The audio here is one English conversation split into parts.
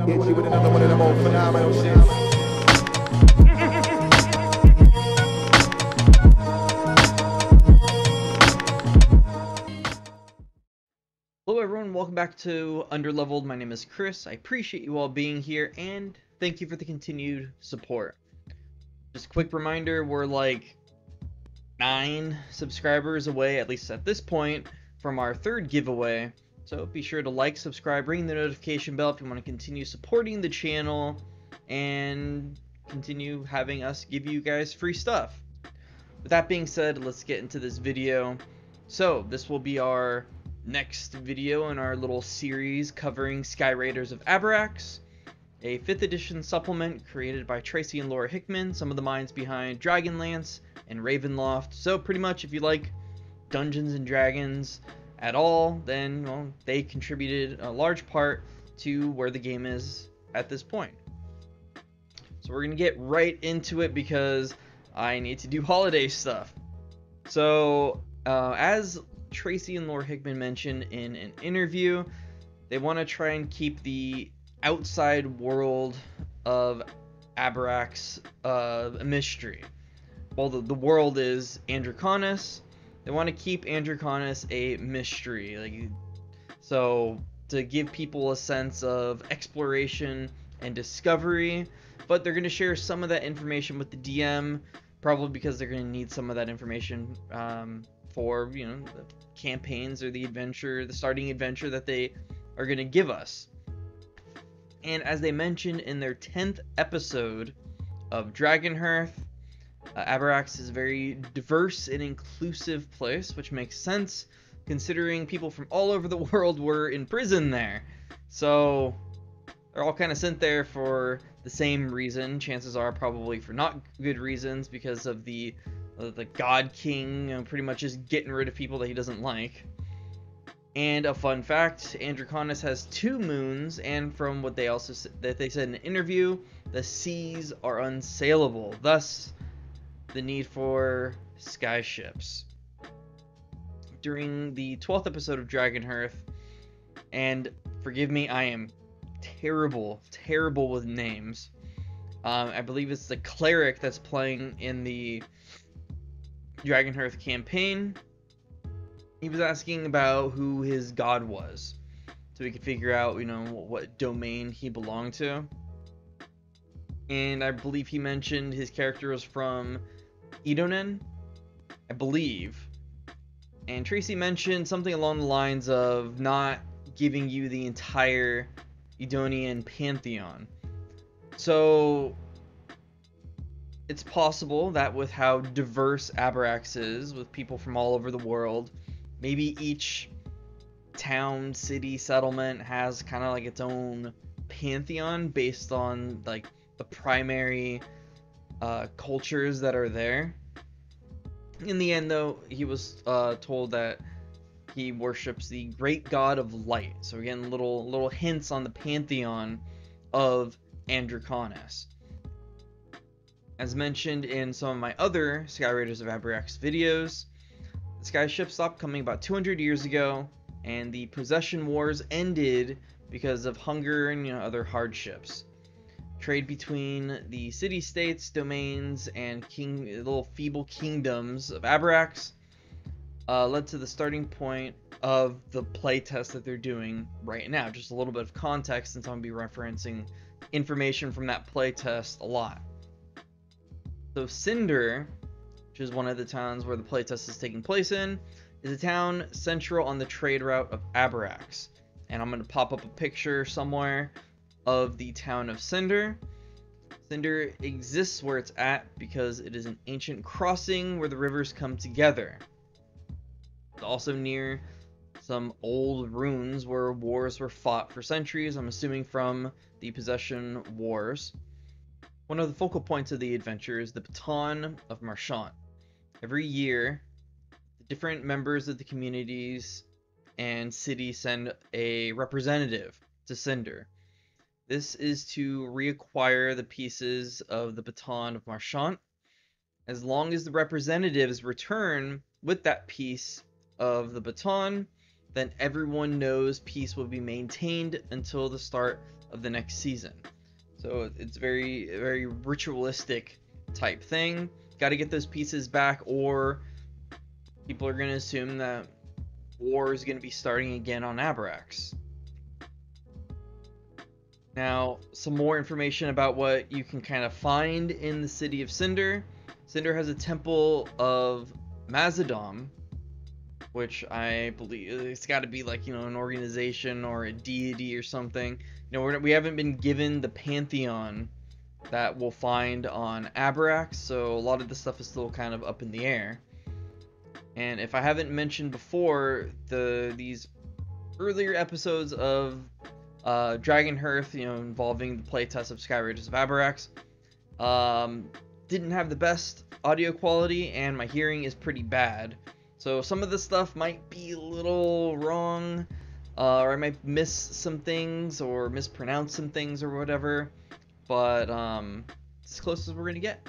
Hit you with another one of them old phenomenal shit. Hello everyone, welcome back to Undrlvld. My name is Chris. I appreciate you all being here and thank you for the continued support. Just a quick reminder, we're like 9 subscribers away, at least at this point, from our 3rd giveaway. So be sure to like, subscribe, ring the notification bell if you want to continue supporting the channel and continue having us give you guys free stuff. With that being said, let's get into this video. So this will be our next video in our little series covering Skyraiders of Abarax, a 5th edition supplement created by Tracy and Lore Hickman, some of the minds behind Dragonlance and Ravenloft. So pretty much if you like Dungeons and Dragons at all, then well, they contributed a large part to where the game is at this point. So we're gonna get right into it because I need to do holiday stuff. So as Tracy and Lore Hickman mentioned in an interview, they want to try and keep the outside world of Abarax a mystery. Well, the world is Undrlvld. They want to keep Undrlvld a mystery, so to give people a sense of exploration and discovery, but they're going to share some of that information with the DM, probably because they're going to need some of that information for, you know, the campaigns or the starting adventure that they are going to give us. And as they mentioned in their 10th episode of Dragonhearth, Abarax is a very diverse and inclusive place, which makes sense considering people from all over the world were in prison there. So they're all kind of sent there for the same reason. Chances are probably for not good reasons, because of the God King, you know, pretty much just getting rid of people that he doesn't like. And a fun fact, Undrlvld has 2 moons, and from what they also said in an interview, the seas are unsaleable, thus the need for sky ships. During the 12th episode of Dragonhearth, and forgive me, I am terrible with names. I believe it's the cleric that's playing in the Dragonhearth campaign. He was asking about who his god was, so we could figure out, you know, what domain he belonged to. And I believe he mentioned his character was from Edonen, I believe. And Tracy mentioned something along the lines of not giving you the entire Edonian pantheon. So it's possible that with how diverse Abarax is, with people from all over the world, maybe each town, city, settlement has kind of like its own pantheon based on like the primary cultures that are there. In the end, though, he was told that he worships the great god of light. So again, little hints on the pantheon of Undrlvld. As mentioned in some of my other Skyraiders of Abarax videos, the sky ship stopped coming about 200 years ago, and the possession wars ended because of hunger and, you know, other hardships. Trade between the city-states, domains, and little feeble kingdoms of Abarax led to the starting point of the playtest that they're doing right now. Just a little bit of context, since I'm going to be referencing information from that playtest a lot. So Cinder, which is one of the towns where the playtest is taking place in, is a town central on the trade route of Abarax. And I'm going to pop up a picture somewhere of the town of Cinder. Cinder exists where it's at because it is an ancient crossing where the rivers come together. It's also near some old ruins where wars were fought for centuries, I'm assuming from the Possession Wars. One of the focal points of the adventure is the Baton of Marchant. Every year, the different members of the communities and city send a representative to Cinder. This is to reacquire the pieces of the Baton of Marchant. As long as the representatives return with that piece of the baton, then everyone knows peace will be maintained until the start of the next season. So it's very ritualistic type thing. Got to get those pieces back, or people are going to assume that war is going to be starting again on Abarax. Now, some more information about what you can kind of find in the city of Cinder. Cinder has a temple of Mazadom, which I believe it's got to be like, an organization or a deity or something. We haven't been given the pantheon that we'll find on Abarax, so a lot of the stuff is still kind of up in the air. And if I haven't mentioned before, these earlier episodes of Dragonhearth, involving the playtest of Skyraiders of Abarax, didn't have the best audio quality, and my hearing is pretty bad. So some of the stuff might be a little wrong, or I might miss some things, or mispronounce some things, or whatever. But it's as close as we're gonna get,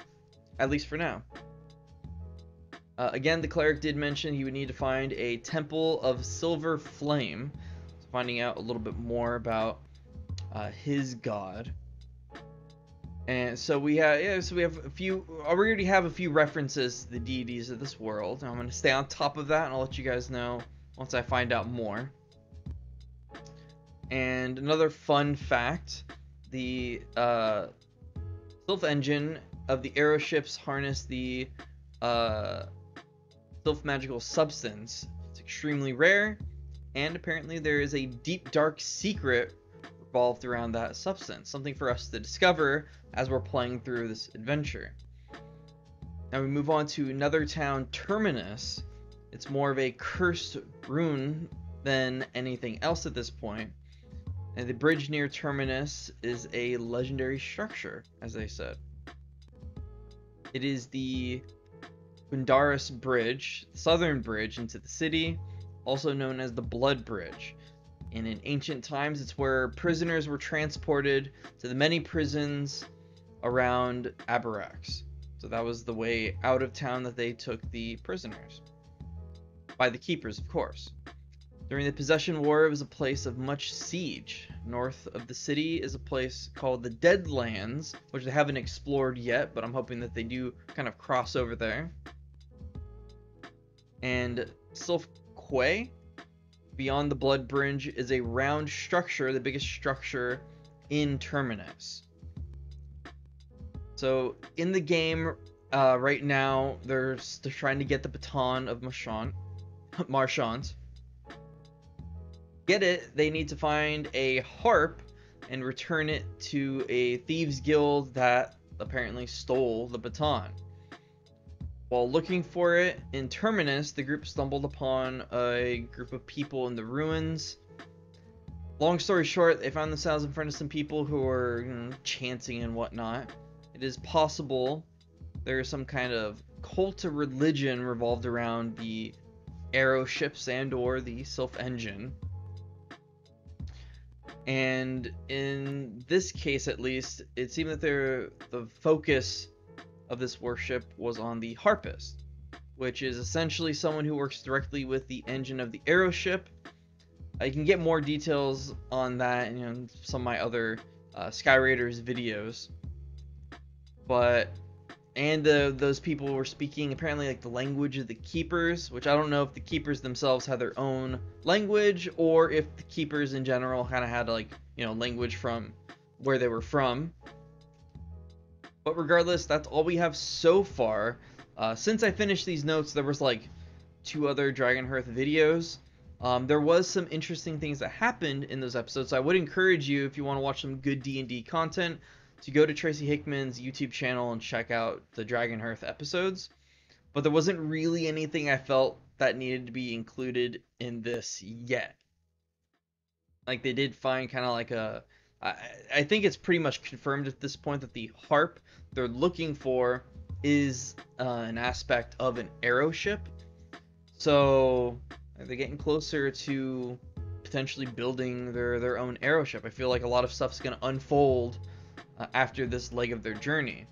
at least for now. Again, the cleric did mention he would need to find a Temple of Silver Flame. So finding out a little bit more about his god. And so we have, we already have a few references to the deities of this world. I'm going to stay on top of that, and I'll let you guys know once I find out more. And another fun fact, the Sylph engine of the aeroships harness the Sylph magical substance. It's extremely rare, and apparently there is a deep dark secret revolved around that substance, something for us to discover as we're playing through this adventure. Now we move on to another town, Terminus. It's more of a cursed rune than anything else at this point, and the bridge near Terminus is a legendary structure, as they said. It is the Undrlvld Bridge, the southern bridge into the city, also known as the Blood Bridge. And in ancient times, it's where prisoners were transported to the many prisons around Abarax. So that was the way out of town that they took the prisoners. By the keepers, of course. During the Possession War, it was a place of much siege. North of the city is a place called the Deadlands, which they haven't explored yet, but I'm hoping that they do kind of cross over there. And Sylph Quay, beyond the Blood Bridge, is a round structure, the biggest structure in Terminus. So in the game right now, they're trying to get the baton of Marchant. Get it, they need to find a harp and return it to a thieves guild that apparently stole the baton. While looking for it in Terminus, the group stumbled upon a group of people in the ruins. Long story short, they found themselves in front of some people who were chanting and whatnot. It is possible there is some kind of cult of religion revolved around the arrow ships and or the Sylph engine. And in this case, at least, it seemed that the focus of this worship was on the harpist, which is essentially someone who works directly with the engine of the arrow ship. I can get more details on that in some of my other Skyraiders videos. Those people were speaking apparently like the language of the keepers, which I don't know if the keepers themselves had their own language or if the keepers in general kind of had like language from where they were from. But regardless, that's all we have so far. Since I finished these notes, there was like 2 other Dragonhearth videos. There was some interesting things that happened in those episodes, so I would encourage you, if you want to watch some good D&D content, to go to Tracy Hickman's YouTube channel and check out the Dragonhearth episodes. But there wasn't really anything I felt that needed to be included in this yet. Like, they did find kind of like I think it's pretty much confirmed at this point that the harp they're looking for is an aspect of an arrow ship. So they're getting closer to potentially building their own arrow ship. I feel like a lot of stuff's going to unfold after this leg of their journey.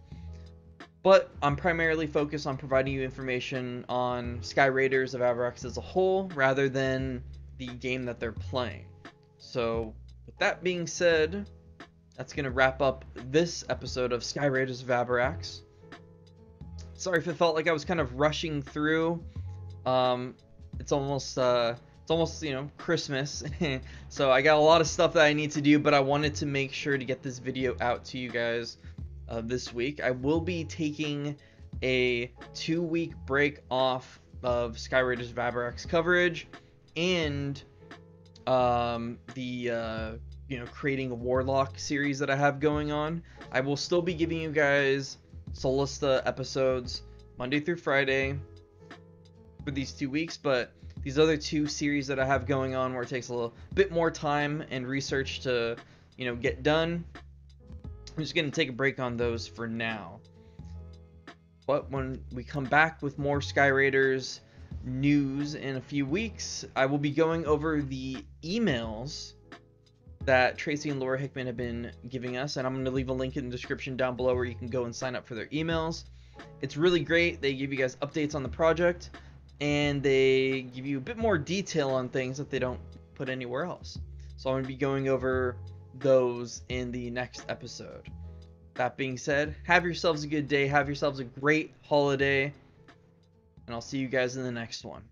But I'm primarily focused on providing you information on Skyraiders of Abarax as a whole, rather than the game that they're playing. So with that being said, that's going to wrap up this episode of Skyraiders of Abarax. Sorry if it felt like I was kind of rushing through. It's almost you know, Christmas. So I got a lot of stuff that I need to do, but I wanted to make sure to get this video out to you guys this week. I will be taking a 2-week break off of Skyraiders of Abarax coverage and the you know, creating a warlock series that I have going on. I will still be giving you guys Solista episodes Monday through Friday for these 2 weeks, but these other 2 series that I have going on where it takes a little bit more time and research to, you know, get done, I'm just going to take a break on those for now. But when we come back with more Skyraiders news in a few weeks, I will be going over the emails that Tracy and Laura Hickman have been giving us, and I'm going to leave a link in the description down below where you can go and sign up for their emails. It's really great. They give you guys updates on the project, and they give you a bit more detail on things that they don't put anywhere else. So I'm going to be going over those in the next episode. That being said, have yourselves a good day, have yourselves a great holiday, and I'll see you guys in the next one.